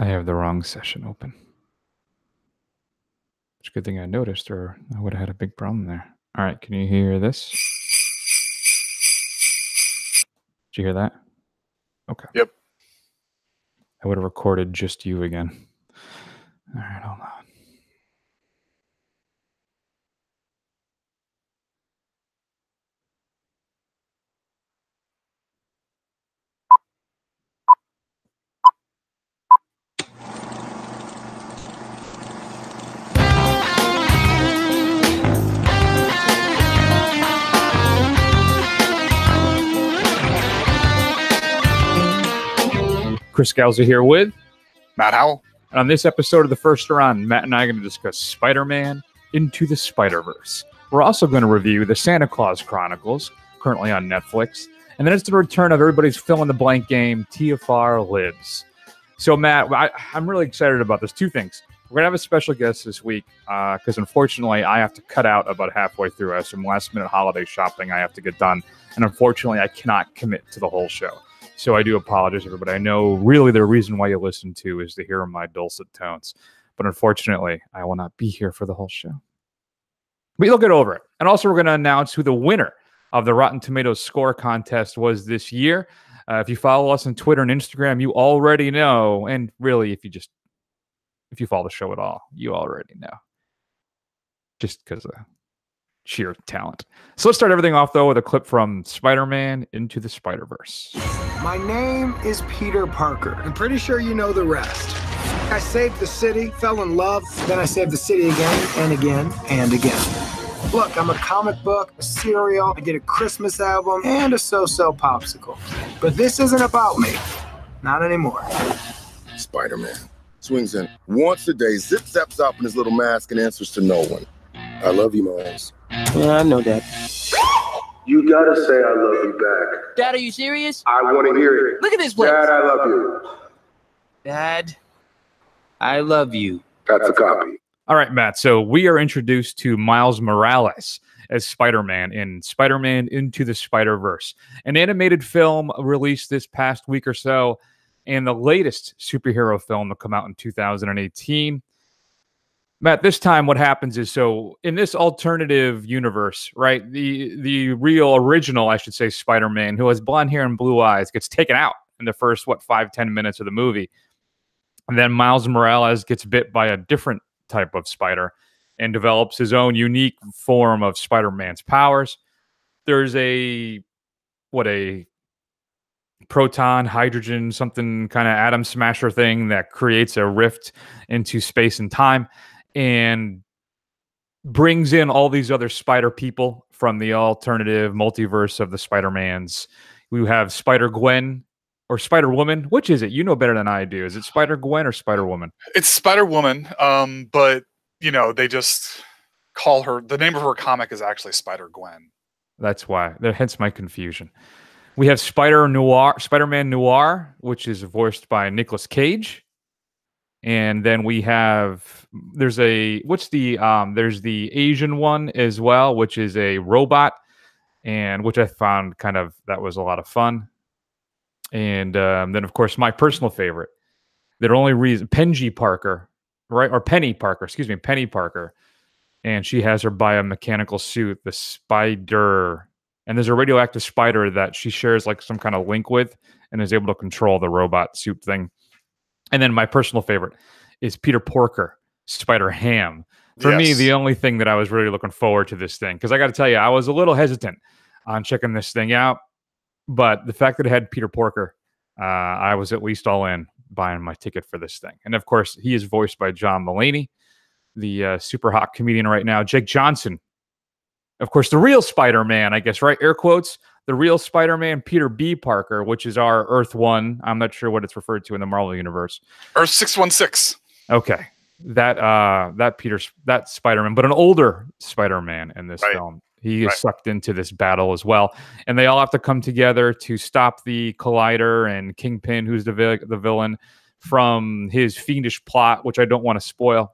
I have the wrong session open. It's a good thing I noticed, or I would have had a big problem there. All right, can you hear this? Did you hear that? Okay. Yep. I would have recorded just you again. All right, hold on. Chris Galza here with Matt Howell. And on this episode of The First Run, Matt and I are going to discuss Spider-Man Into the Spider-Verse. We're also going to review the Santa Claus Chronicles, currently on Netflix. And then it's the return of everybody's fill-in-the-blank game, TFR Libs. So, Matt, I'm really excited about this. Two things. We're going to have a special guest this week because, unfortunately, I have to cut out about halfway through. I have some last-minute holiday shopping I have to get done. And, unfortunately, I cannot commit to the whole show. So I do apologize, everybody. I know really the reason why you listen to is to hear my dulcet tones. But unfortunately, I will not be here for the whole show. But you'll get over it. And also, we're going to announce who the winner of the Rotten Tomatoes score contest was this year. If you follow us on Twitter and Instagram, you already know. And really, if you follow the show at all, you already know. Just because of sheer talent. So let's start everything off, though, with a clip from Spider-Man Into the Spider-Verse. My name is Peter Parker. I'm pretty sure you know the rest. I saved the city, fell in love, then I saved the city again and again and again. Look, I'm a comic book, a cereal, I did a Christmas album, and a so-so popsicle. But this isn't about me. Not anymore. Spider-Man swings in once a day, zip-zaps up in his little mask and answers to no one. I love you, Miles. Yeah, I know that. You gotta say I love you back. Dad, are you serious? I want to hear it. Look at this place. Dad, I love you. Dad, I love you. That's a copy. All right, Matt. So we are introduced to Miles Morales as Spider-Man in Spider-Man Into the Spider-Verse, an animated film released this past week or so, and the latest superhero film to come out in 2018. Matt, this time what happens is, so in this alternative universe, right, the real original, I should say, Spider-Man, who has blonde hair and blue eyes, gets taken out in the first, 5-10 minutes of the movie. And then Miles Morales gets bit by a different type of spider and develops his own unique form of Spider-Man's powers. There's a proton, hydrogen, something kind of atom smasher thing that creates a rift into space and time and brings in all these other spider people from the alternative multiverse of the Spider-Mans. We have Spider-Gwen or Spider-Woman. Which is it? You know better than I do. Is it Spider-Gwen or Spider-Woman? It's Spider-Woman, but, they just call her, the name of her comic is actually Spider-Gwen. That's why. Hence my confusion. We have Spider-Man Noir, which is voiced by Nicolas Cage. And then we have, there's the Asian one as well, which is a robot, and which I found that was a lot of fun. And then, of course, my personal favorite, Penny Parker, right? Or Penny Parker, Penny Parker. And she has her biomechanical suit, the Spider. And there's a radioactive spider that she shares some kind of link with and is able to control the robot suit thing. And then my personal favorite is Peter Porker, Spider-Ham. For me, the only thing that I was really looking forward to this thing, because I got to tell you, I was a little hesitant on checking this thing out. But the fact that it had Peter Porker, I was at least all in buying my ticket for this thing. And of course, he is voiced by John Mulaney, the super hot comedian right now. Jake Johnson, of course, the real Spider-Man, I guess, right? Air quotes. The real Spider-Man, Peter B. Parker, which is our Earth 1. I'm not sure what it's referred to in the Marvel Universe. Earth 616. Okay. That Spider-Man, but an older Spider-Man in this film. He is sucked into this battle as well. And they all have to come together to stop the Collider and Kingpin, who's the villain, from his fiendish plot, which I don't want to spoil.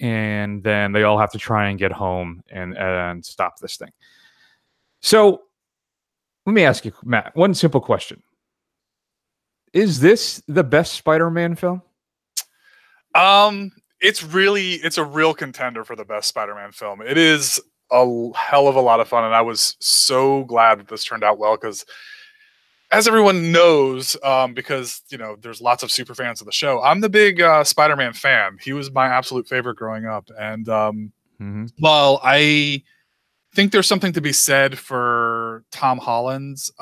And then they all have to try and get home and stop this thing. So let me ask you, Matt, one simple question. Is this the best Spider-Man film? It's a real contender for the best Spider-Man film. It is a hell of a lot of fun, and I was so glad that this turned out well because, as everyone knows, because there's lots of super fans of the show, I'm the big Spider-Man fan. He was my absolute favorite growing up, and while I think there's something to be said for Tom Holland's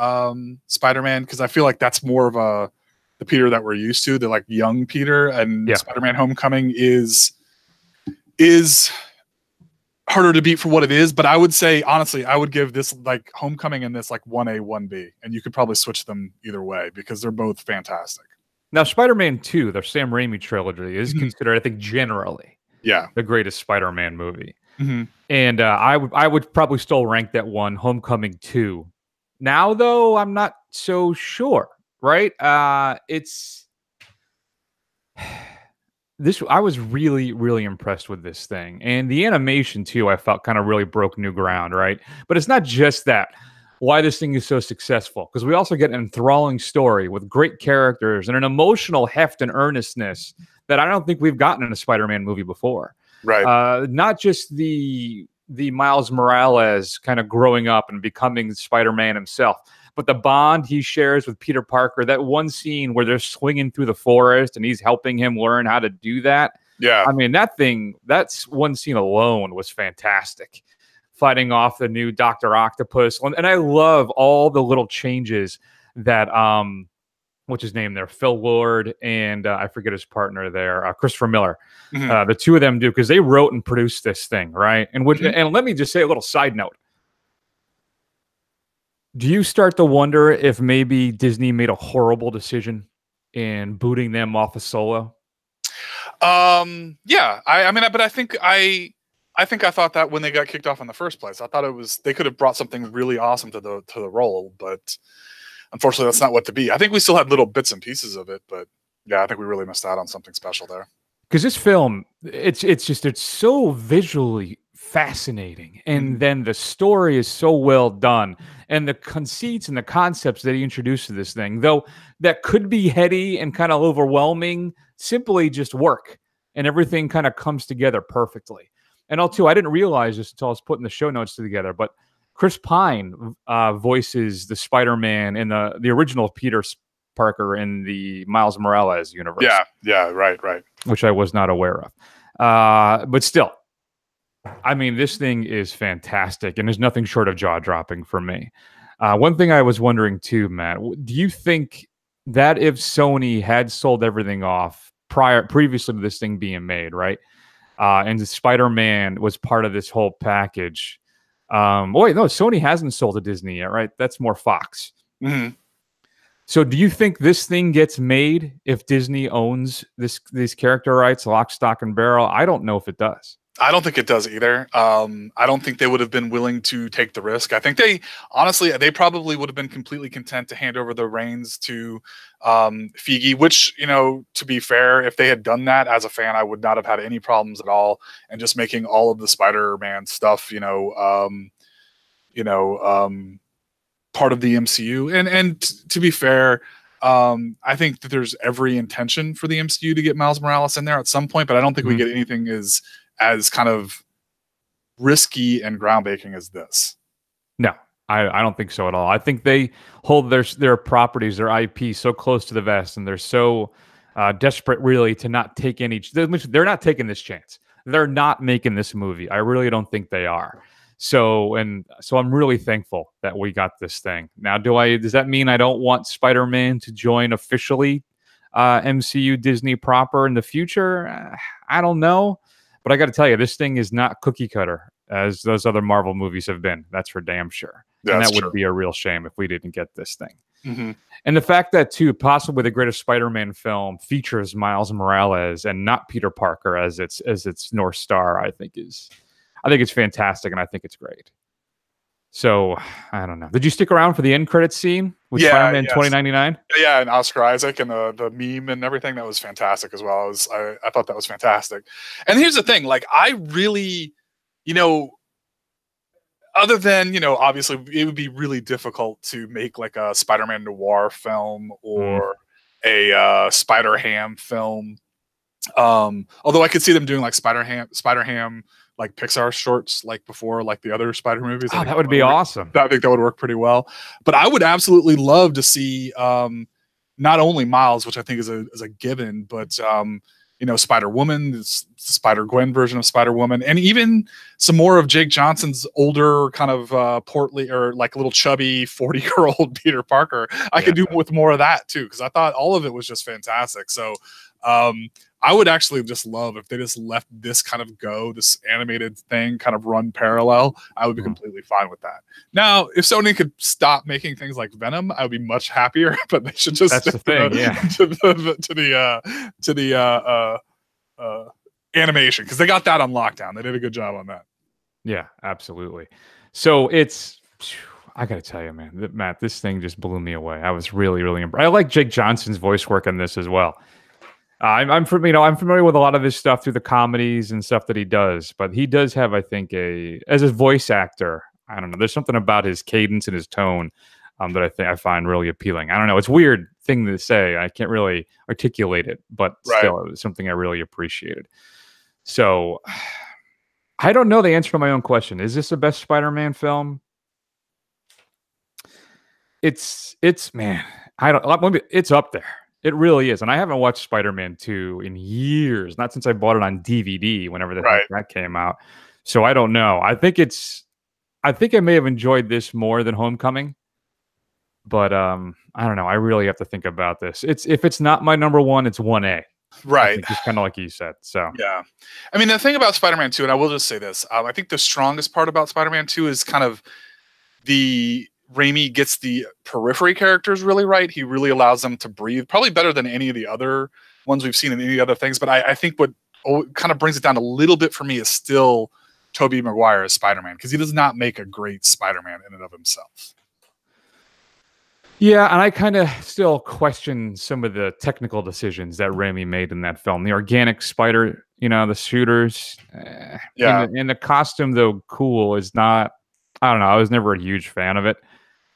Spider-Man, because I feel like that's more of the Peter that we're used to, the like young Peter, and Spider-Man Homecoming is harder to beat for what it is. But I would say, honestly, I would give this like Homecoming and this like 1A, 1B, and you could probably switch them either way because they're both fantastic. Now, Spider-Man 2, the Sam Raimi trilogy, is considered, I think, generally the greatest Spider-Man movie. And I would probably still rank that one Homecoming 2. Now, though, I'm not so sure. Right? It's this. I was really, really impressed with this thing, and the animation too. I felt kind of really broke new ground, right? But it's not just that. Why this thing is so successful? Because we also get an enthralling story with great characters and an emotional heft and earnestness that I don't think we've gotten in a Spider-Man movie before. Right. Not just the Miles Morales kind of growing up and becoming Spider-Man himself, but the bond he shares with Peter Parker, that one scene where they're swinging through the forest and he's helping him learn how to do that. Yeah. I mean, that's one scene alone was fantastic. Fighting off the new Dr. Octopus. And I love all the little changes that, what's his name there? Phil Lord and I forget his partner there, Christopher Miller. The two of them do, because they wrote and produced this thing, right? And let me just say a little side note. Do you start to wonder if maybe Disney made a horrible decision in booting them off of Solo? Yeah. But I think I thought that when they got kicked off in the first place. I thought they could have brought something really awesome to the role, but unfortunately that's not what to be. I think we still had little bits and pieces of it, but yeah, I think we really missed out on something special there. Because this film, it's so visually fascinating, and then the story is so well done, and the conceits and the concepts that he introduced to this thing, though that could be heady and kind of overwhelming, simply just work, and everything kind of comes together perfectly. And also, I didn't realize this until I was putting the show notes together, but Chris Pine voices the Spider-Man in the original Peter Parker in the Miles Morales universe. Yeah, right. Which I was not aware of. But still, I mean, this thing is fantastic, and there's nothing short of jaw-dropping for me. One thing I was wondering too, Matt, do you think that if Sony had sold everything off previously to this thing being made, right, and the Spider-Man was part of this whole package? Wait, no, Sony hasn't sold to Disney yet, right? That's more Fox. So do you think this thing gets made if Disney owns these character rights, lock, stock, and barrel? I don't know if it does. I don't think it does either. I don't think they would have been willing to take the risk. I think they probably would have been completely content to hand over the reins to Feige, which, to be fair, if they had done that as a fan, I would not have had any problems at all. And just making all of the Spider-Man stuff, part of the MCU. And to be fair, I think that there's every intention for the MCU to get Miles Morales in there at some point, but I don't think we get anything as kind of risky and groundbreaking as this. No, I don't think so at all. I think they hold their properties, their IP so close to the vest, and they're so desperate really to not take they're not taking this chance. They're not making this movie. I really don't think they are. So I'm really thankful that we got this thing. Now, does that mean I don't want Spider-Man to join officially MCU Disney proper in the future? I don't know. But I got to tell you, this thing is not cookie cutter as those other Marvel movies have been. That's for damn sure. And that would be a real shame if we didn't get this thing. And the fact that, too, possibly the greatest Spider-Man film features Miles Morales and not Peter Parker as its North Star, I think it's fantastic, and I think it's great. So, I don't know. Did you stick around for the end credits scene with Spider-Man 2099? Yeah, and Oscar Isaac and the meme and everything, that was fantastic as well. I thought that was fantastic. And here's the thing, I really, other than, obviously it would be really difficult to make a Spider-Man noir film or a Spider-Ham film. Although I could see them doing like Spider-Ham like Pixar shorts like before, like the other Spider movies. Oh, that would be awesome. I think that would work pretty well. But I would absolutely love to see not only Miles, which I think is a given, but you know, Spider-Woman, the Spider-Gwen version of Spider-Woman, and even some more of Jake Johnson's older kind of portly or like little chubby 40-year-old Peter Parker. I could do with more of that too, because I thought all of it was just fantastic. So I would actually just love if they just let this kind of go, this animated thing kind of run parallel. I would be completely fine with that. Now, if Sony could stop making things like Venom, I would be much happier. But they should just to the animation, because they got that on lockdown. They did a good job on that. Yeah, absolutely. So I gotta tell you, man, Matt, this thing just blew me away. I was really, really impressed. I like Jake Johnson's voice work in this as well. I'm familiar with a lot of his stuff through the comedies and stuff that he does, but he does have, I think, as a voice actor, I don't know, there's something about his cadence and his tone that I find really appealing. I don't know, it's a weird thing to say. I can't really articulate it, but still, it was something I really appreciated. So, I don't know the answer to my own question. Is this the best Spider-Man film? It's man, it's up there. It really is. And I haven't watched Spider-Man 2 in years, not since I bought it on DVD whenever that came out. So I don't know. I think I may have enjoyed this more than Homecoming. But I don't know. I really have to think about this. If it's not my number one, it's 1A. Right. Just kind of like you said. So yeah. I mean, the thing about Spider-Man 2, and I will just say this, I think the strongest part about Spider-Man 2 is kind of Raimi gets the periphery characters really right. He really allows them to breathe, probably better than any of the other ones we've seen in any other things. But I think what kind of brings it down a little bit for me is still Tobey Maguire as Spider-Man, because he does not make a great Spider-Man in and of himself. Yeah, and I kind of still question some of the technical decisions that Raimi made in that film. The organic spider, the shooters. And the costume, though cool, is not, I don't know, I was never a huge fan of it.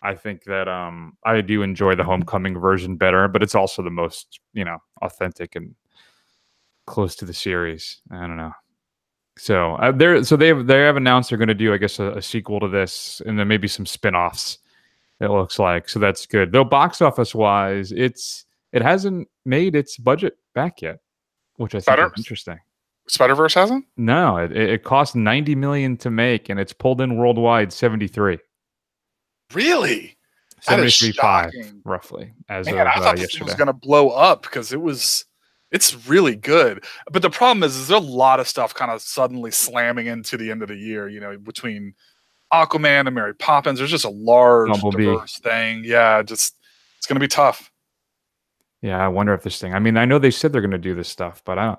I think that I do enjoy the Homecoming version better, but it's also the most, authentic and close to the series. I don't know. So they have announced they're going to do, I guess, a sequel to this, and then maybe some spin-offs. It looks like, so that's good. Though box office wise, it hasn't made its budget back yet, which I think is interesting. Spider-Verse hasn't? No, it cost $90 million to make, and it's pulled in worldwide 73. Really? 73.5 roughly as of I thought yesterday. It was going to blow up because it's really good. But the problem is there's a lot of stuff kind of suddenly slamming into the end of the year. Between Aquaman and Mary Poppins, there's just a large diverse thing. Yeah, it's going to be tough. Yeah, I wonder if this thing. I mean, I know they said they're going to do this stuff, but I don't.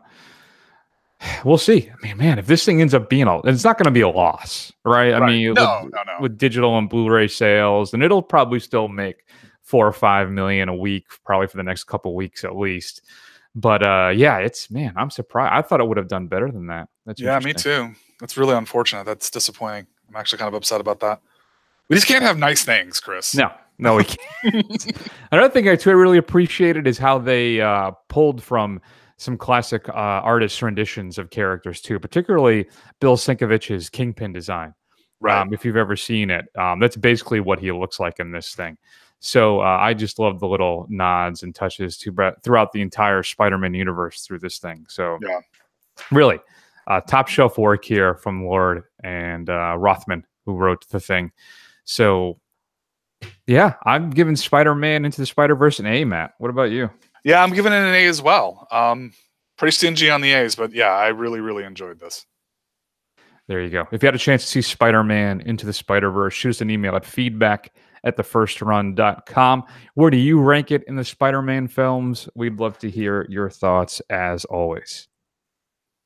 We'll see. I mean, man, if this thing ends up being it's not going to be a loss, right? I mean, with digital and Blu-ray sales, and it'll probably still make $4 or $5 million a week, probably for the next couple weeks at least. But I'm surprised. I thought it would have done better than that. Me too. That's really unfortunate. That's disappointing. I'm actually kind of upset about that. We just can't have nice things, Chris. No, we can't. Another thing I really appreciated is how they pulled from some classic artist renditions of characters too, particularly Bill Sienkiewicz's Kingpin design. Right. If you've ever seen it, that's basically what he looks like in this thing. So I just love the little nods and touches throughout the entire Spider-Man universe through this thing. So really top shelf work here from Lord and Rothman, who wrote the thing. So yeah, I'm giving Spider-Man Into the Spider-Verse an A, Matt. What about you? Yeah, I'm giving it an A as well. Pretty stingy on the A's, but yeah, I really, really enjoyed this. There you go. If you had a chance to see Spider-Man Into the Spider-Verse, shoot us an email at feedback@thefirstrun.com. Where do you rank it in the Spider-Man films? We'd love to hear your thoughts as always.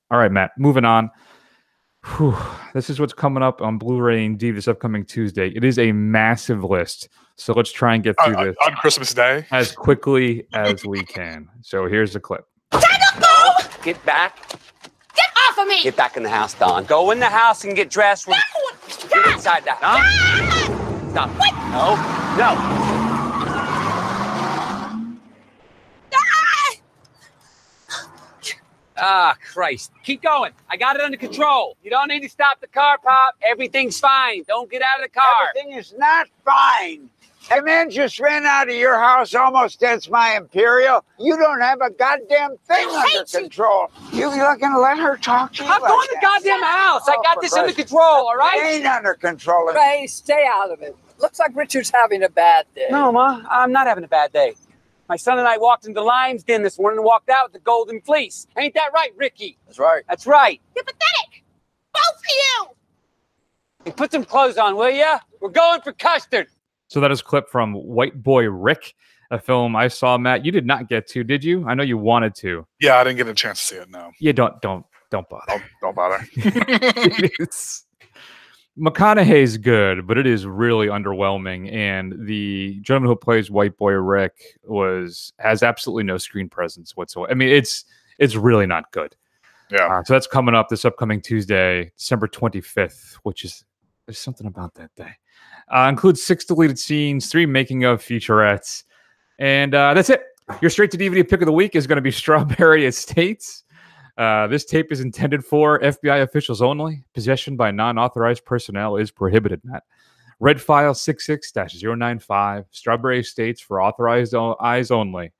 All right, Matt, moving on. This is what's coming up on Blu-ray and DVD this upcoming Tuesday. It is a massive list. So let's try and get through this on Christmas Day as quickly as we can. So here's the clip. Santa Claus! Get back. Get off of me! Get back in the house, Don. Go in the house and get dressed. No! Get inside the house. Stop. What? No. No! Ah, Christ. Keep going. I got it under control. You don't need to stop the car, Pop. Everything's fine. Don't get out of the car. Everything is not fine. A man just ran out of your house almost against my Imperial. You don't have a goddamn thing under control. You're not going to let her talk to you I'm like going to the that. goddamn house. I Oh, got for this under Christ's control, all It right? ain't under control. Ray, stay out of it. Looks like Richard's having a bad day. No, Ma, I'm not having a bad day. My son and I walked into Lime's Den this morning and walked out with the golden fleece. Ain't that right, Ricky? That's right. That's right. You're pathetic. Both of you. Hey, put some clothes on, will ya? We're going for custard. So that is a clip from White Boy Rick, a film I saw, Matt. You did not get to, did you? I know you wanted to. Yeah, I didn't get a chance to see it. No. Yeah, don't bother. Don't bother. McConaughey's good, but it is really underwhelming. And the gentleman who plays White Boy Rick has absolutely no screen presence whatsoever. I mean, it's really not good. Yeah. So that's coming up this upcoming Tuesday, December 25th, which is there's something about that day. Includes 6 deleted scenes, 3 making of featurettes, and that's it. Your straight to DVD pick of the week is going to be Strawberry Estates. This tape is intended for FBI officials only. Possession by non-authorized personnel is prohibited. Matt. Red File 66-095. Strawberry Estates for authorized eyes only.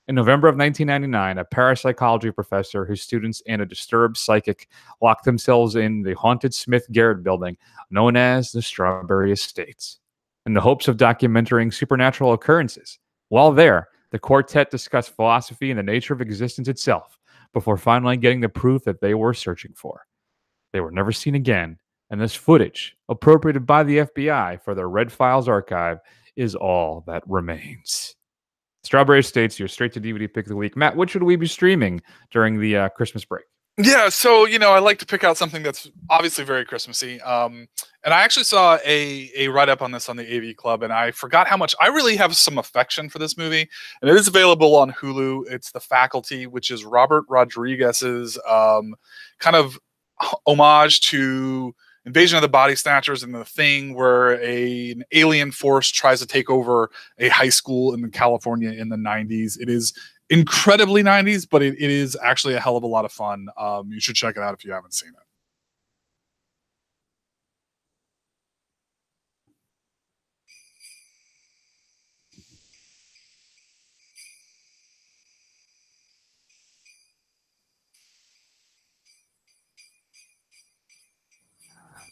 In November of 1999, a parapsychology professor, his students, and a disturbed psychic locked themselves in the haunted Smith Garrett building known as the Strawberry Estates in the hopes of documenting supernatural occurrences. While there, the quartet discussed philosophy and the nature of existence itself before finally getting the proof that they were searching for. They were never seen again, and this footage, appropriated by the FBI for their Red Files archive, is all that remains. Strawberry Estates, your straight to DVD pick of the week. Matt, what should we be streaming during the Christmas break? Yeah, so I like to pick out something that's obviously very Christmassy. And I actually saw a write-up on this on the AV Club, and I forgot how much I really have some affection for this movie. And it is available on Hulu. It's The Faculty, which is Robert Rodriguez's kind of homage to Invasion of the Body Snatchers and The Thing, where an alien force tries to take over a high school in California in the 90s. It is incredibly 90s, but it is actually a hell of a lot of fun. You should check it out if you haven't seen it.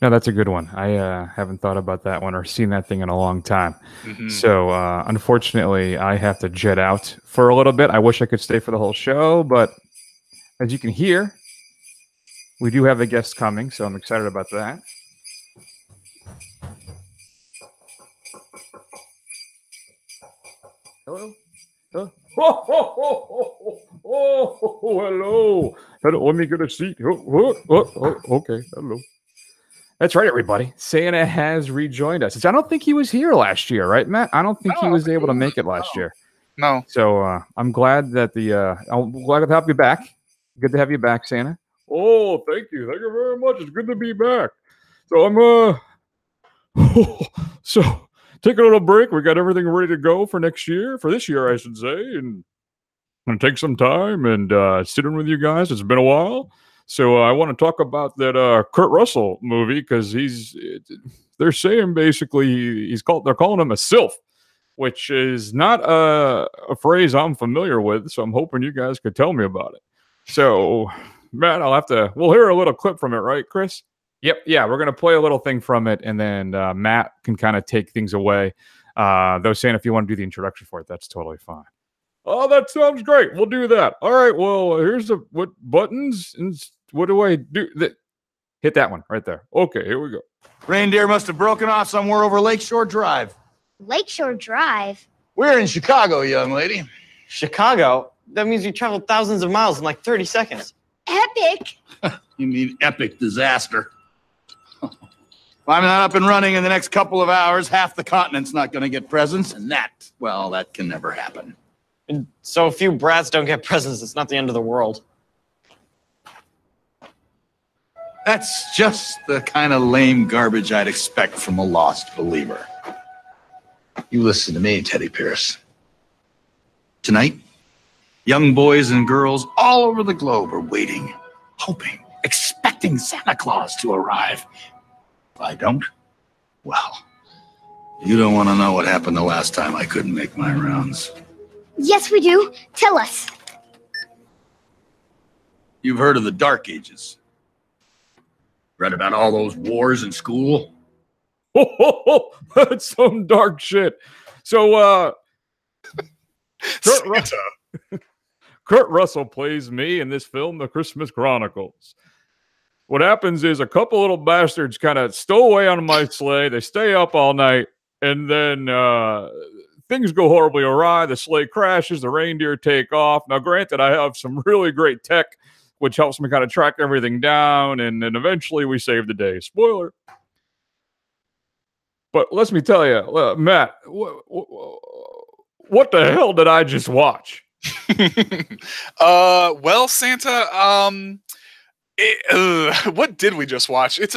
No, that's a good one. I haven't thought about that one or seen that thing in a long time. Mm-hmm. So, unfortunately, I have to jet out for a little bit. I wish I could stay for the whole show, but as you can hear, we do have a guest coming, so I'm excited about that. Hello? Huh? Oh, hello. Let me get a seat. Okay, hello. That's right, everybody. Santa has rejoined us. I don't think he was here last year, right, Matt? I don't think he was able to make it last year. No. So I'm glad that I'm glad to have you back. Good to have you back, Santa. Oh, thank you. Thank you very much. It's good to be back. So I'm so take a little break. We got everything ready to go for next year, for this year, I should say, and I'm gonna take some time and sit in with you guys. It's been a while. So I want to talk about that Kurt Russell movie because they're saying basically they're calling him a SILF, which is not a phrase I'm familiar with. So I'm hoping you guys could tell me about it. So Matt, we'll hear a little clip from it, right, Chris? Yep. Yeah. We're going to play a little thing from it and then Matt can kind of take things away. Though saying if you want to do the introduction for it, that's totally fine. Oh, that sounds great. We'll do that. All right. Well, here's what buttons and what do I do? Hit that one right there. Okay, here we go. Reindeer must have broken off somewhere over Lakeshore Drive. Lakeshore Drive? We're in Chicago, young lady. Chicago? That means you traveled thousands of miles in like 30 seconds. Epic? You mean epic disaster. If I'm not up and running in the next couple of hours, half the continent's not going to get presents, and that can never happen. And so a few brats don't get presents, it's not the end of the world. That's just the kind of lame garbage I'd expect from a lost believer. You listen to me, Teddy Pierce. Tonight, Young boys and girls all over the globe are waiting, hoping, expecting Santa Claus to arrive. If I don't, well, you don't want to know what happened the last time I couldn't make my rounds. Yes, we do. Tell us. You've heard of the Dark Ages. Read about all those wars in school? That's some dark shit. So, Kurt Russell plays me in this film, The Christmas Chronicles. What happens is a couple little bastards kind of stow away on my sleigh. They stay up all night, and then things go horribly awry. The sleigh crashes. The reindeer take off. Now, granted, I have some really great tech, which helps me kind of track everything down, and then eventually we save the day. Spoiler. But let me tell you, Matt, what the hell did I just watch? Well, Santa, what did we just watch? It's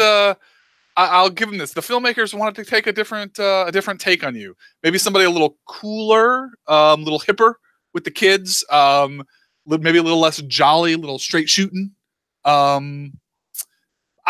I'll give them this. The filmmakers wanted to take a different take on you. Maybe somebody a little cooler, a little hipper with the kids, maybe a little less jolly, a little straight shooting.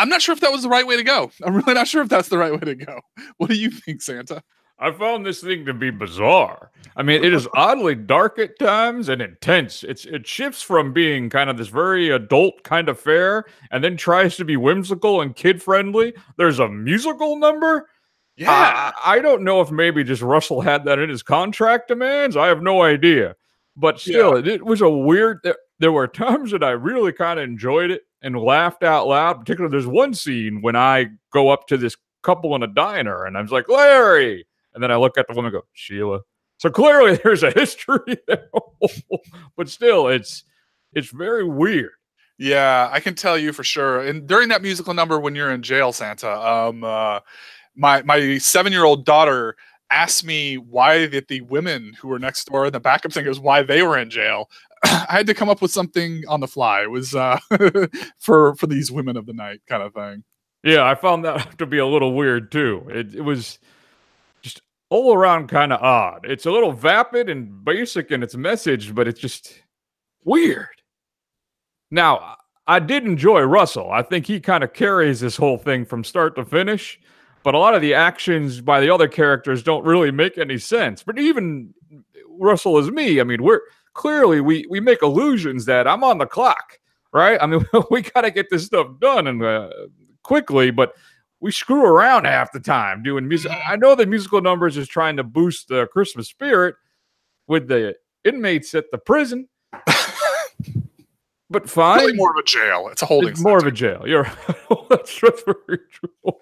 I'm not sure if that was the right way to go. I'm really not sure if that's the right way to go. What do you think, Santa? I found this thing to be bizarre. I mean, it is oddly dark at times and intense. It shifts from being kind of this very adult kind of fare and then tries to be whimsical and kid-friendly. There's a musical number. Yeah. I don't know if maybe just Russell had that in his contract demands. I have no idea. But still, it was a weird... There were times that I really kind of enjoyed it and laughed out loud. Particularly, there's one scene when I go up to this couple in a diner and I was like, Larry! And then I look at the woman and go, Sheila. So clearly there's a history there. But still, it's very weird. Yeah, I can tell you for sure. And during that musical number when you're in jail, Santa, my 7-year-old daughter asked me why the women who were next door in the backup singers, why they were in jail. I had to come up with something on the fly. It was for these women of the night kind of thing. Yeah, I found that to be a little weird too. It was just all around kind of odd. It's a little vapid and basic in its message, but it's just weird. Now, I did enjoy Russell. I think he kind of carries this whole thing from start to finish, but a lot of the actions by the other characters don't really make any sense. But even Russell as me, I mean, we make illusions that I'm on the clock, right? I mean, we got to get this stuff done and quickly, but we screw around half the time doing music. I know the musical numbers is trying to boost the Christmas spirit with the inmates at the prison, but fine. Really more of a jail. It's a holding center. More of a jail. You're that's very true.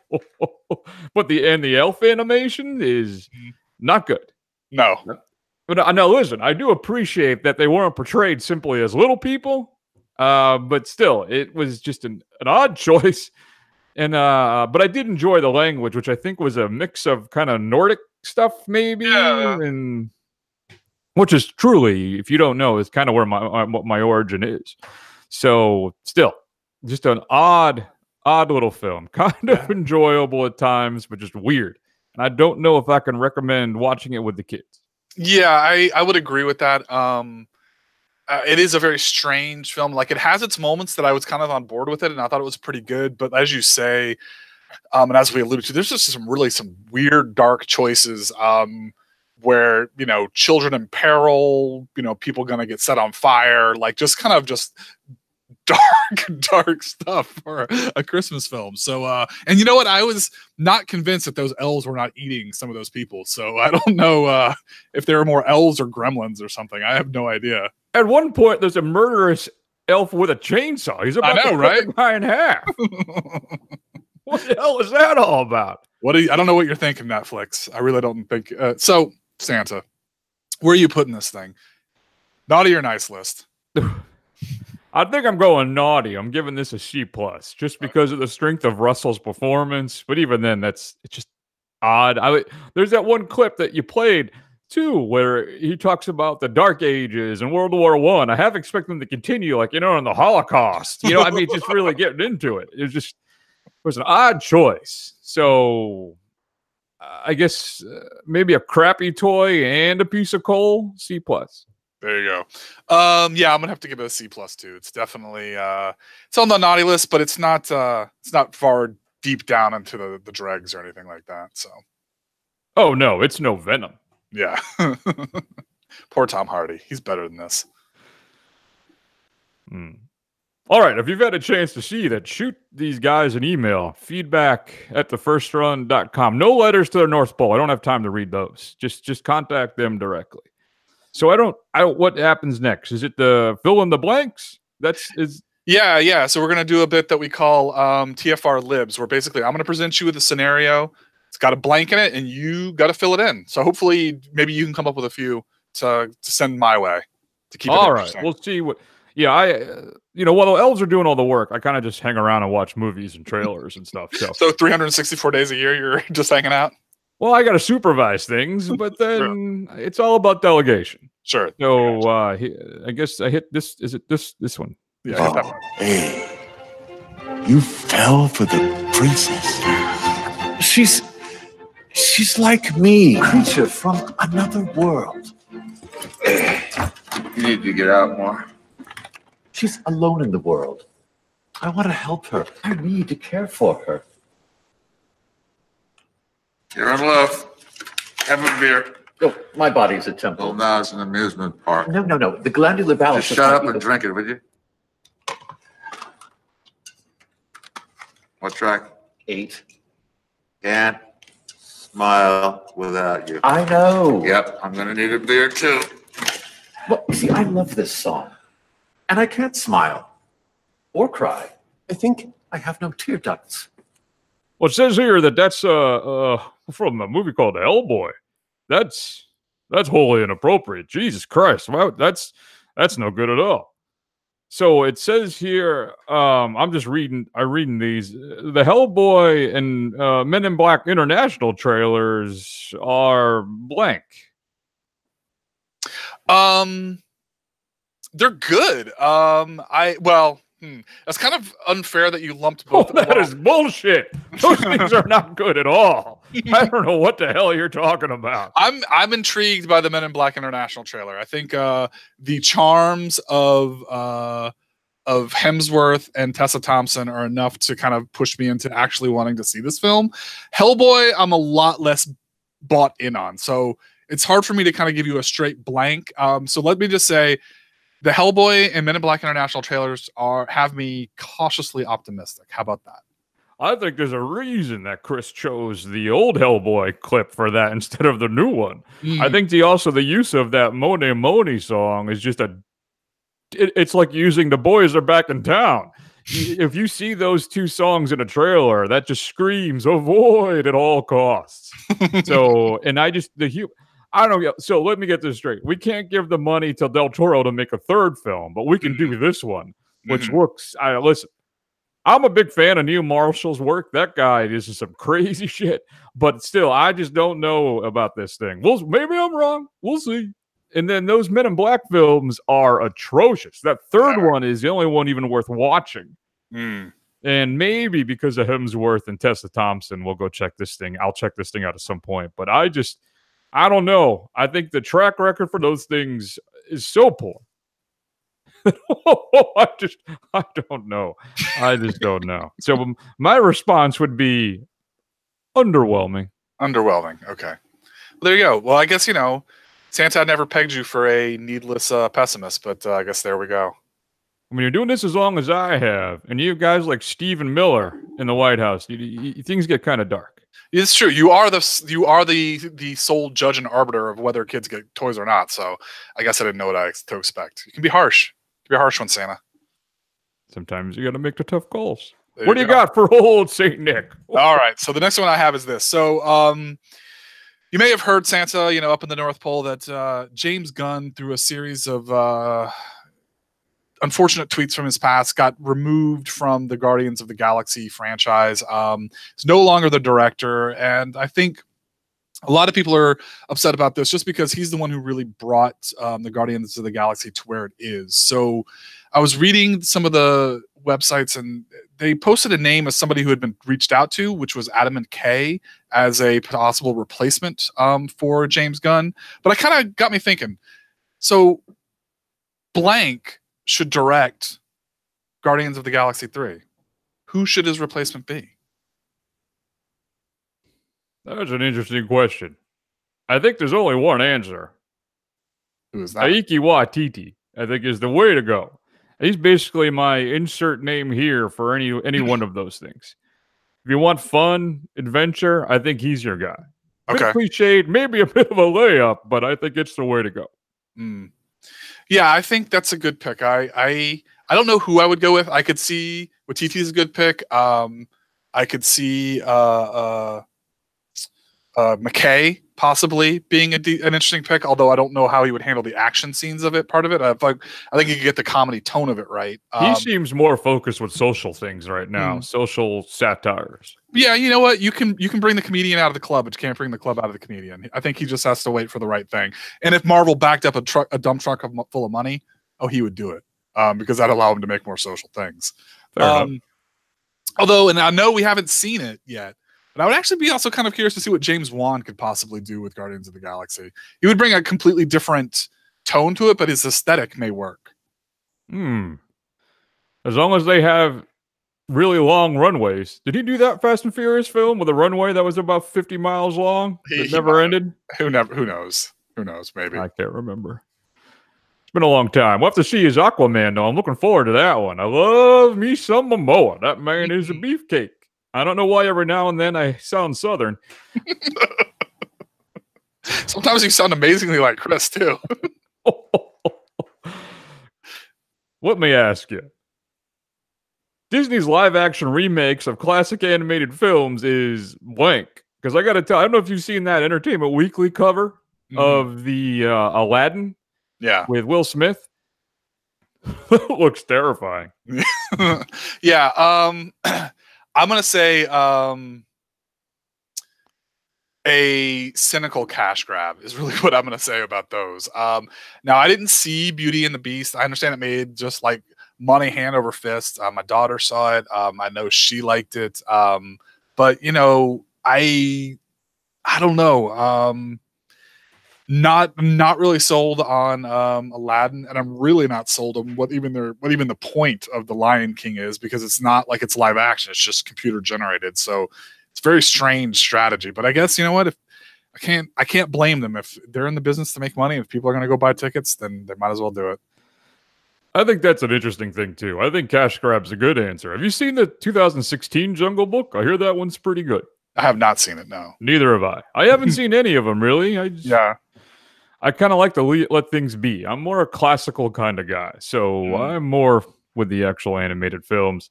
But the elf animation is not good. No. But now listen, I do appreciate that they weren't portrayed simply as little people, but still, it was just an odd choice. And but I did enjoy the language, which I think was a mix of kind of Nordic stuff, maybe, and which is truly, if you don't know, is kind of where my origin is. So still, just an odd little film, kind of enjoyable at times, but just weird. And I don't know if I can recommend watching it with the kids. Yeah, I would agree with that. It is a very strange film. Like, it has its moments that I was kind of on board with it, and I thought it was pretty good. But as you say, and as we alluded to, there's just some weird, dark choices where, children in peril, people going to get set on fire, like just dark stuff for a Christmas film. So, and you know what? I was not convinced that those elves were not eating some of those people. So I don't know if there are more elves or gremlins or something. I have no idea. At one point, there's a murderous elf with a chainsaw. He's about to cut the guy in half. What the hell is that all about? I don't know what you're thinking, Netflix. I really don't think. So, Santa, where are you putting this thing? Naughty or nice list? I think I'm going naughty. I'm giving this a C+, just because of the strength of Russell's performance. But even then, it's just odd. There's that one clip that you played too, where he talks about the Dark Ages and World War I. I have expected them to continue, like, in the Holocaust. Just really getting into it. It was an odd choice. So I guess maybe a crappy toy and a piece of coal, C+. There you go. Yeah, I'm gonna have to give it a C+ too. It's definitely it's on the naughty list, but it's not far deep down into the dregs or anything like that. So. Oh no, it's no Venom. Yeah. Poor Tom Hardy. He's better than this. All right, if you've had a chance to see that, shoot these guys an email, feedback@thefirstrun.com. No letters to the North Pole. I don't have time to read those. Just contact them directly. So I don't what happens next? Is it the fill in the blanks? Yeah. So we're gonna do a bit that we call TFR Libs, where basically I'm gonna present you with a scenario. It's got a blank in it, and you got to fill it in. So hopefully, maybe you can come up with a few to send my way to keep it interesting. We'll see what. Yeah, while the elves are doing all the work, I kind of just hang around and watch movies and trailers and stuff. So 364 days a year, you're just hanging out. Well, I got to supervise things, but then it's all about delegation. Sure. So I guess I hit this. Is it this one? Yeah. Oh, hey, you fell for the princess. She's like me, creature from another world. You need to get out more. She's alone in the world. I want to help her. I need to care for her. You're in love. Have a beer. Oh, my body's a temple. Well, now it's an amusement park. No. The glandular balance. Just shut up and drink it, will you? What track? 8. Can't smile without you. I know. Yep, I'm gonna need a beer too. Well, see, I love this song. And I can't smile or cry. I think I have no tear ducts. Well, it says here that's from a movie called Hellboy. That's wholly inappropriate. Jesus Christ. Wow, that's no good at all. So it says here, I'm reading these. The Hellboy and Men in Black International trailers are blank. They're good. That's kind of unfair that you lumped both. That is bullshit. Those things are not good at all. I don't know what the hell you're talking about. I'm intrigued by the Men in Black International trailer. I think the charms of Hemsworth and Tessa Thompson are enough to kind of push me into actually wanting to see this film. Hellboy, I'm a lot less bought in on, so it's hard for me to kind of give you a straight blank. So let me just say, the Hellboy and Men in Black International trailers have me cautiously optimistic. How about that? I think there's a reason that Chris chose the old Hellboy clip for that instead of the new one. I think the use of that Money Money song is just it's like using The Boys Are Back in Town. If you see those two songs in a trailer, that just screams avoid at all costs. So, and I don't know. So let me get this straight. We can't give the money to Del Toro to make a third film, but we can do this one, which looks. Listen, I'm a big fan of Neil Marshall's work. That guy is some crazy shit, but still, I just don't know about this thing. Maybe I'm wrong. We'll see. And then those Men in Black films are atrocious. That third one is the only one even worth watching. And maybe because of Hemsworth and Tessa Thompson, we'll go check this thing. I'll check this thing out at some point. But I don't know. I think the track record for those things is so poor. I don't know. I just don't know. So my response would be underwhelming. Underwhelming. Okay. Well, there you go. Well, I guess, Santa never pegged you for a needless pessimist, but I guess there we go. When you're doing this as long as I have, and you have guys like Stephen Miller in the White House, things get kind of dark. It's true. You are the sole judge and arbiter of whether kids get toys or not. So I guess I didn't know what to expect. You can be harsh. You can be a harsh one, Santa. Sometimes you got to make the tough calls. What do you got for old Saint Nick? All right. So the next one I have is this. So you may have heard, Santa, up in the North Pole, that James Gunn, through a series of unfortunate tweets from his past, got removed from the Guardians of the Galaxy franchise. He's no longer the director, and I think a lot of people are upset about this just because he's the one who really brought the Guardians of the Galaxy to where it is. So I was reading some of the websites, and they posted a name as somebody who had been reached out to, which was Adam and Kay, as a possible replacement for James Gunn. But it kind of got me thinking. So blank should direct Guardians of the Galaxy 3, who should his replacement be? That's an interesting question. I think there's only one answer. Who is that? Taika Waititi, I think, is the way to go. He's basically my insert name here for any one of those things. If you want fun, adventure, I think he's your guy. Bit cliched, maybe a bit of a layup, but I think it's the way to go. Yeah, I think that's a good pick. I don't know who I would go with. I could see Waititi is a good pick. I could see McKay possibly being an interesting pick, although I don't know how he would handle the action scenes of it. Part of it, I think he could get the comedy tone of it right. He seems more focused with social things right now, social satires. Yeah, you know what? You can bring the comedian out of the club, but you can't bring the club out of the comedian. I think he just has to wait for the right thing. And if Marvel backed up a dump truck full of money, he would do it because that'd allow him to make more social things. Although, and I know we haven't seen it yet, but I would actually be also kind of curious to see what James Wan could possibly do with Guardians of the Galaxy. He would bring a completely different tone to it, but his aesthetic may work. As long as they have really long runways. Did he do that Fast and Furious film with a runway that was about 50 miles long? It never ended? Who knows? Who knows? Maybe. I can't remember. It's been a long time. We'll have to see his Aquaman, though. I'm looking forward to that one. I love me some Momoa. That man is a beefcake. I don't know why every now and then I sound Southern. Sometimes you sound amazingly like Chris, too. Let me ask you. Disney's live-action remakes of classic animated films is blank. Because I got to tell, I don't know if you've seen that Entertainment Weekly cover of the Aladdin with Will Smith. Looks terrifying. Yeah. I'm going to say a cynical cash grab is really what I'm going to say about those. Now, I didn't see Beauty and the Beast. I understand it made just like money hand over fist. My daughter saw it. I know she liked it. But, you know, I don't know. Not really sold on Aladdin, and I'm really not sold on what even the point of the Lion King is, because it's not like it's live action; it's just computer generated. So it's a very strange strategy. But I guess, you know what? If I can't blame them if they're in the business to make money. If people are going to go buy tickets, then they might as well do it. I think that's an interesting thing too. I think cash grab's a good answer. Have you seen the 2016 Jungle Book? I hear that one's pretty good. I have not seen it. No, neither have I. I haven't seen any of them really. I kind of like to let things be. I'm more a classical kind of guy, so I'm more with the actual animated films.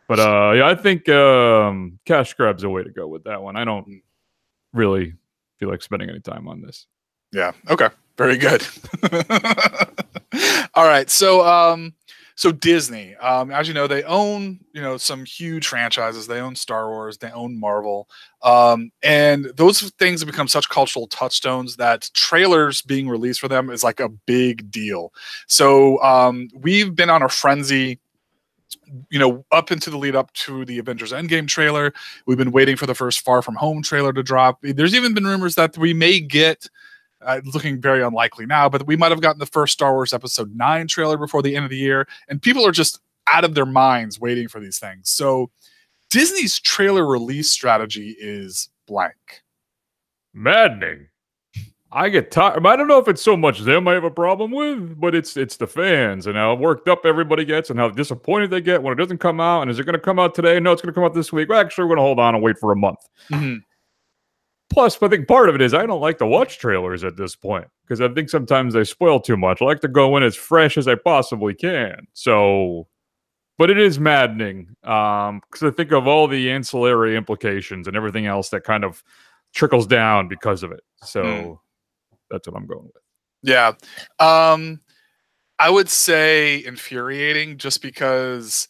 But yeah, I think cash grab's a way to go with that one. I don't really feel like spending any time on this. Yeah. Okay. Very good. All right. So Disney, as you know, they own, some huge franchises. They own Star Wars, they own Marvel. And those things have become such cultural touchstones that trailers being released for them is like a big deal. So we've been on a frenzy, up into the lead up to the Avengers Endgame trailer. We've been waiting for the first Far From Home trailer to drop. There's even been rumors that we may get, looking very unlikely now, but we might have gotten the first Star Wars Episode 9 trailer before the end of the year, and people are just out of their minds waiting for these things. So Disney's trailer release strategy is blank. Maddening. I get tired. I don't know if it's so much them I have a problem with, but it's the fans and how worked up everybody gets and how disappointed they get when it doesn't come out. And is it going to come out today? No, it's going to come out this week. Well, actually, we're going to hold on and wait for a month. Plus, I think part of it is I don't like to watch trailers at this point because I think sometimes they spoil too much. I like to go in as fresh as I possibly can. So, but it is maddening because I think of all the ancillary implications and everything else that kind of trickles down because of it. So that's what I'm going with. Yeah. I would say infuriating just because,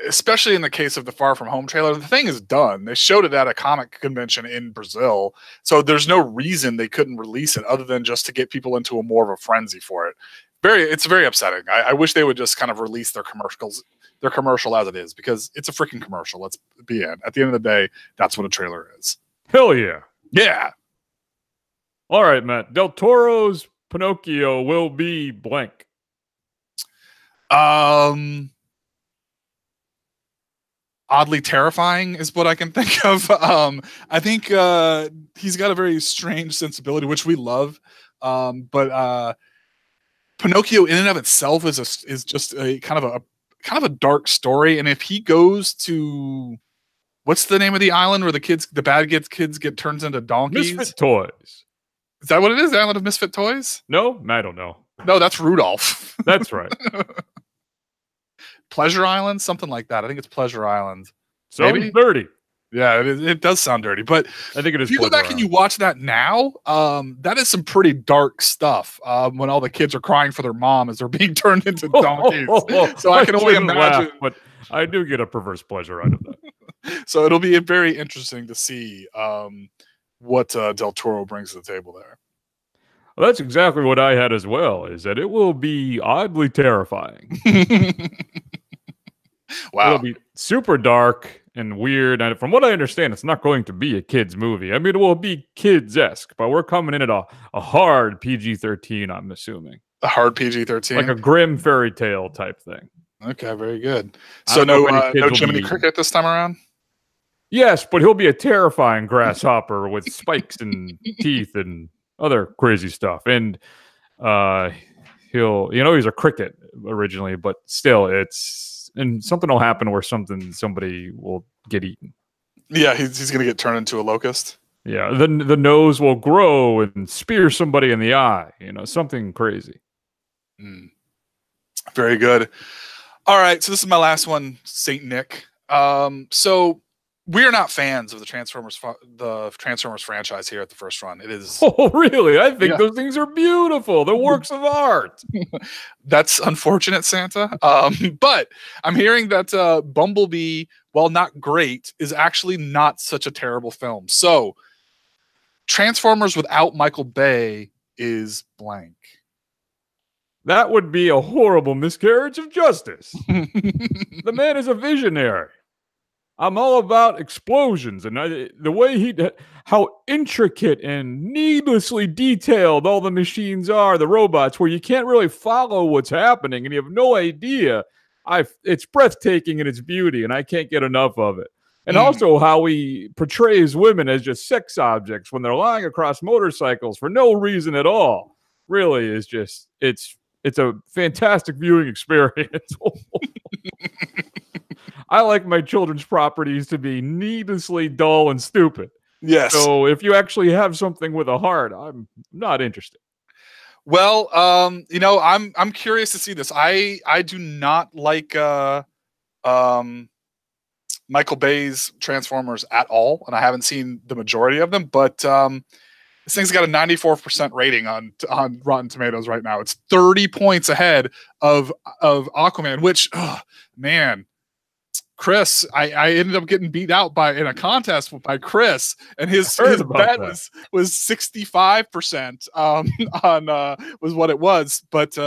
especially in the case of the Far From Home trailer, the thing is done. They showed it at a comic convention in Brazil. So there's no reason they couldn't release it other than just to get people into a more of a frenzy for it. It's very upsetting. I wish they would just kind of release their commercial as it is, because it's a freaking commercial. Let's be in. At the end of the day, that's what a trailer is. Hell yeah. Yeah. All right, Matt. Del Toro's Pinocchio will be blank. Oddly terrifying is what I can think of. I think he's got a very strange sensibility, which we love. But Pinocchio, in and of itself, is just a kind of a dark story. And if he goes to, what's the name of the island where the bad kids get turned into donkeys? Misfit Toys. Is that what it is? The island of misfit toys? No, I don't know. No, that's Rudolph. That's right. Pleasure Island, something like that. I think it's Pleasure Island. Sounds dirty. Yeah, it does sound dirty. But I think it is. If you go back and you watch that now, that is some pretty dark stuff. When all the kids are crying for their mom as they're being turned into donkeys. So I can only imagine. But I do get a perverse pleasure out of that. So it'll be very interesting to see what Del Toro brings to the table there. Well, that's exactly what I had as well, is that it will be oddly terrifying. Wow. It'll be super dark and weird. And from what I understand, it's not going to be a kid's movie. I mean, it will be kids-esque, but we're coming in at a hard PG-13, I'm assuming. A hard PG-13? Like a grim fairy tale type thing. Okay, very good. So no Jiminy Cricket this time around? Yes, but he'll be a terrifying grasshopper with spikes and teeth and other crazy stuff. And he's a cricket originally, but still and something will happen where somebody will get eaten. Yeah, he's going to get turned into a locust. Yeah, the nose will grow and spear somebody in the eye. Something crazy. Very good. All right, so this is my last one, Saint Nick. So we are not fans of the Transformers franchise here at the First Run. It is. Oh, really? I think those things are beautiful. They're works of art. That's unfortunate, Santa. But I'm hearing that Bumblebee, while not great, is actually not such a terrible film. So Transformers without Michael Bay is blank. That would be a horrible miscarriage of justice. The man is a visionary. I'm all about explosions and the way how intricate and needlessly detailed all the machines are, the robots, where you can't really follow what's happening and you have no idea. It's breathtaking in its beauty, and I can't get enough of it. And also how he portrays women as just sex objects when they're lying across motorcycles for no reason at all. Really is just, it's a fantastic viewing experience. I like my children's properties to be needlessly dull and stupid. Yes. So if you actually have something with a heart, I'm not interested. Well, I'm curious to see this. I do not like Michael Bay's Transformers at all, and I haven't seen the majority of them, but this thing's got a 94% rating on Rotten Tomatoes right now. It's 30 points ahead of Aquaman, which, man, Chris, I ended up getting beat out in a contest by Chris, and his bet was 65% was what it was. But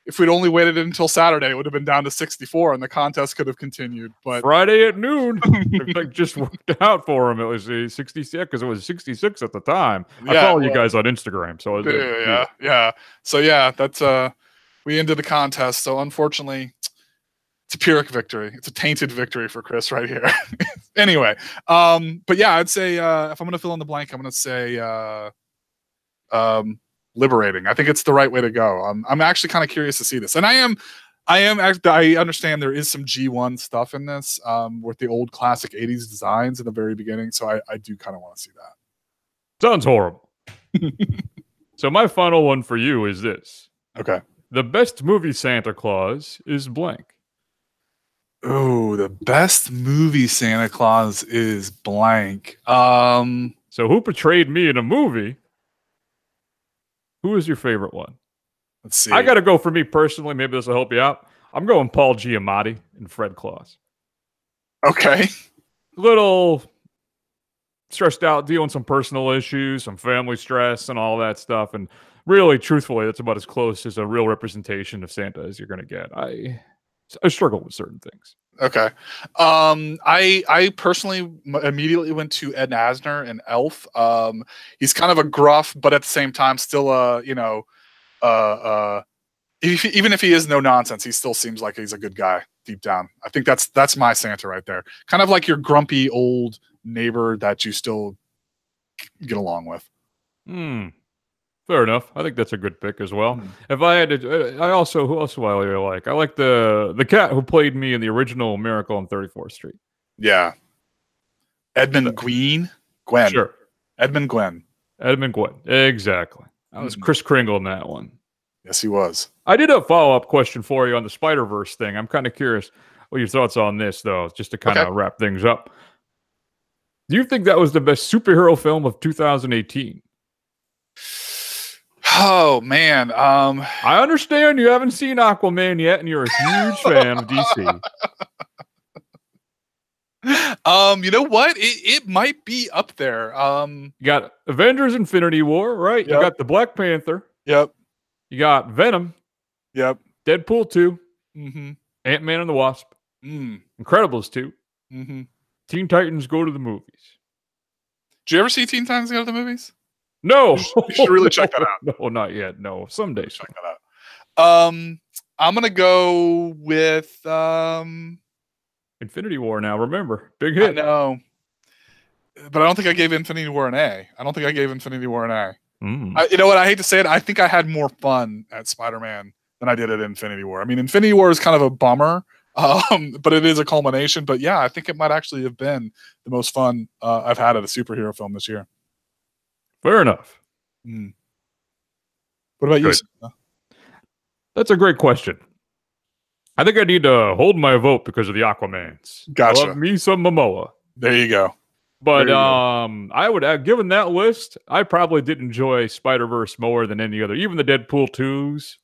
if we'd only waited until Saturday, it would have been down to 64, and the contest could have continued. But Friday at noon, it just worked out for him. It was 66 because it was 66 at the time. I follow you guys on Instagram, so yeah. So yeah, that's we ended the contest. So unfortunately, it's a Pyrrhic victory. It's a tainted victory for Chris right here. Anyway, but yeah, I'd say if I'm going to fill in the blank, I'm going to say liberating. I think it's the right way to go. I'm actually kind of curious to see this, and I understand there is some G1 stuff in this with the old classic 80s designs in the very beginning, so I do kind of want to see that. Sounds horrible. So my final one for you is this. Okay. The best movie Santa Claus is blank. Oh, the best movie Santa Claus is blank. So who portrayed me in a movie? Who is your favorite one? Let's see. I got to go for me personally. Maybe this will help you out. I'm going Paul Giamatti and Fred Claus. Okay. Little stressed out, dealing some personal issues, some family stress and all that stuff. And really, truthfully, that's about as close as a real representation of Santa as you're going to get. I struggle with certain things. Okay. I personally immediately went to Ed Asner and Elf. He's kind of a gruff, but at the same time, still even if he is no nonsense, he still seems like he's a good guy deep down. I think that's my Santa right there. Kind of like your grumpy old neighbor that you still get along with. Fair enough. I think that's a good pick as well. If I had to, who else do I really like? I like the cat who played me in the original Miracle on 34th Street. Yeah. Edmund Gwen. Sure. Edmund Gwen. Exactly. That was Chris Kringle in that one. Yes, he was. I did a follow-up question for you on the Spider-Verse thing. I'm kind of curious what your thoughts on this, though, just to kind of wrap things up. Do you think that was the best superhero film of 2018? Oh, man. I understand you haven't seen Aquaman yet, and you're a huge fan of DC. You know what? It might be up there. You got Avengers Infinity War, right? Yep. You got the Black Panther. Yep. You got Venom. Yep. Deadpool 2. Mm-hmm. Ant-Man and the Wasp. Incredibles 2. Mm-hmm. Teen Titans Go to the Movies. Did you ever see Teen Titans Go to the Movies? No. You should really check that out. No, not yet. No, someday. Check that out. I'm gonna go with Infinity War now. Remember, big hit. I know, but I don't think I gave Infinity War an A. You know what? I hate to say it. I think I had more fun at Spider-Man than I did at Infinity War. I mean, Infinity War is kind of a bummer, but it is a culmination. But yeah, I think it might actually have been the most fun I've had at a superhero film this year. Fair enough. What about you? That's a great question. I think I need to hold my vote because of the Aquamans. Gotcha. I love me some Momoa. There you go. But I would have given that list. I probably did enjoy Spider-Verse more than any other, even the Deadpool 2s.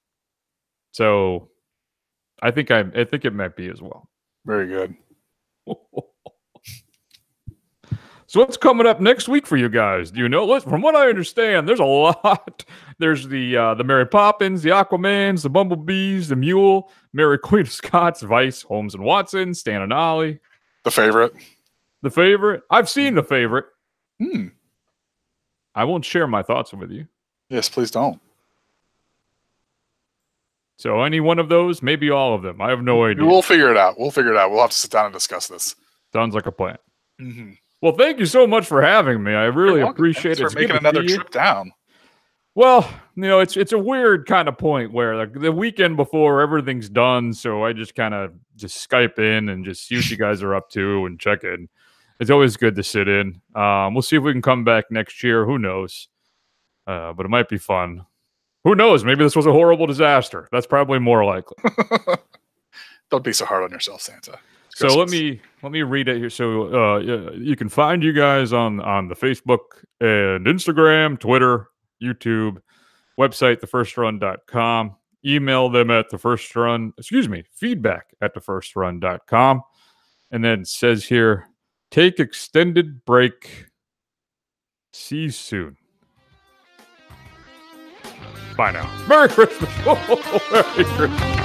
So I think it might be as well. Very good. So what's coming up next week for you guys? Do you know? From what I understand, there's a lot. There's the Mary Poppins, the Aquamans, the Bumblebees, the Mule, Mary Queen of Scots, Vice, Holmes and Watson, Stan and Ollie. The Favorite. The Favorite. I've seen The Favorite. I won't share my thoughts with you. Yes, please don't. So any one of those, maybe all of them. I have no idea. We'll figure it out. We'll have to sit down and discuss this. Sounds like a plan. Well, thank you so much for having me. I really appreciate it. For making another trip down. Well, it's a weird kind of point where like the weekend before everything's done, so I just kind of Skype in and just see what you guys are up to and check in. It's always good to sit in. We'll see if we can come back next year. Who knows? But it might be fun. Who knows? Maybe this was a horrible disaster. That's probably more likely. Don't be so hard on yourself, Santa. So let me read it here. So you can find you guys on the Facebook and Instagram, Twitter, YouTube, website, thefirstrun.com. Email them at feedback@thefirstrun.com. And then it says here, take extended break. See you soon. Bye now. Merry Christmas. Merry Christmas.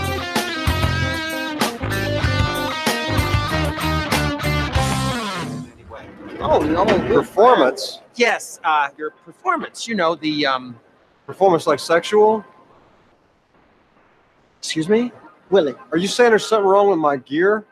Oh, no, performance. Yes, your performance. You know, the Performance like sexual? Excuse me? Willie. Are you saying there's something wrong with my gear?